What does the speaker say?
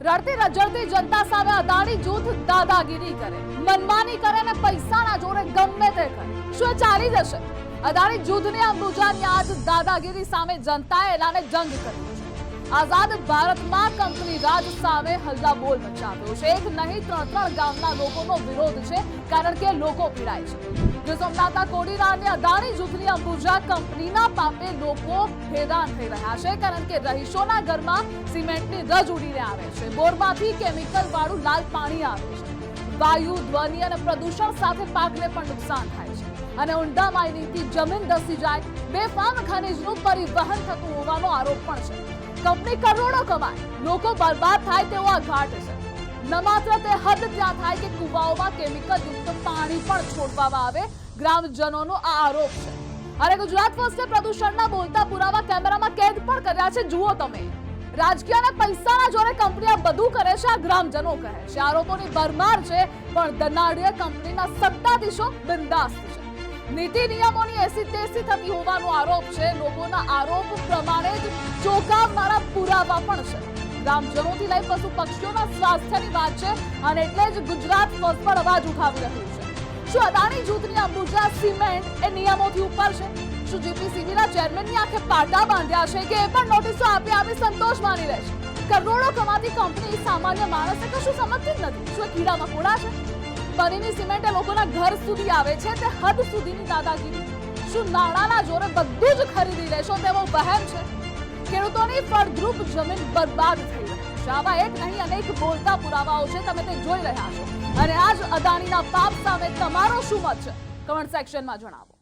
રડતી રજડતી જનતા સામે અદાણી જૂથ દાદાગીરી કરે, મનમાની કરે ને પૈસાના જોરે ગમે તે કરે. શું ચાલી જશે? અદાણી જૂથની અંબુજાની આજ દાદાગીરી સામે જનતાએ એલાને જંગ કર્યો છે. આઝાદ ભારતમાં કંપની રાજ સામે હલ્લાબોલ મચાવ્યો છે. એક નહીં ત્રણ ગામના લોકોનો વિરોધ છે, કારણ કે લોકો પીડાય છે. ગીર સોમનાથના કોડીનારની અદાણી જૂથની અંબુજા કંપનીના પાપે લોકો હેરાન થઈ રહ્યા છે, કારણ કે રહીશોના ઘરમાં સિમેન્ટની રજ ઉડીને આવે છે. બોરમાંથી કેમિકલ વાળું લાલ પાણી આવે છે. વાયુ, ધ્વનિ અને પ્રદૂષણ સાથે પાકને પણ નુકસાન થાય છે અને ઊંડા માઇનિંગથી જમીન ધસી જાય. બેફામ ખનીજનું પરિવહન થતું હોવાનો આરોપ પણ છે. કંપની કરોડો કમાય, લોકો બરબાદ થાય તેવો આ ઘાટ છે. ન માત્ર તે હદ ત્યાં થાય કે કુવાઓમાં કેમિકલ યુક્ત પાણી પણ છોડવામાં આવે. ગ્રામજનોનો આ આરોપ છે અને ગુજરાત ફર્સ્ટે પ્રદૂષણના બોલતા પુરાવા કેમેરામાં કેદ પણ કર્યા છે. જુઓ તમે, રાજકીય અને પૈસાના જોરે કંપની આ બધું કરે છે, આ ગ્રામજનો કહે છે. આરોપોની ભરમાર છે, પણ ધનાઢ્ય કંપનીના સત્તાધીશો બિંદાસ્ત છે. નીતિ નિયમોની એસી તેસી થતી હોવાનો આરોપ છે. લોકોના આરોપ પ્રમાણે જ ચોંકાવનારા પુરાવા પણ છે. ગ્રામજનોથી લઈ પશુ પક્ષીઓના સ્વાસ્થ્યની વાત છે અને એટલે જ ગુજરાત ફર્સ્ટ પર અવાજ ઉઠાવી રહ્યું છે. શું અદાણી જૂથની અંબુજા સિમેન્ટ એ નિયમોથી ઉપર છે? શું જીપીસીબીના ચેરમેનની આંખે પાટા બાંધ્યા છે કે એ પણ નોટિસો આપી સંતોષ માની રહેશે? કરોડો કમાતી કંપની સામાન્ય માણસને કશું સમજતી જ નથી. શું એ કીડા મકોડા છે? બનીની સિમેન્ટ એ લોકોના ઘર સુધી આવે છે, તે હદ સુધીની દાદાગીરી. શું નાણાંના જોરે બધું જ ખરીદી લેશો તેવો વહેમ છે? ખેડૂતોની ફળદ્રુપ જમીન બરબાદ થઈ રહી છે. આવા એક નહીં અનેક બોલતા પુરાવાઓ છે, તમે તે જોઈ રહ્યા છો. અને આજ અદાણીના પાપ સામે તમારો શું મત છે? કમેન્ટ સેક્શનમાં જણાવો.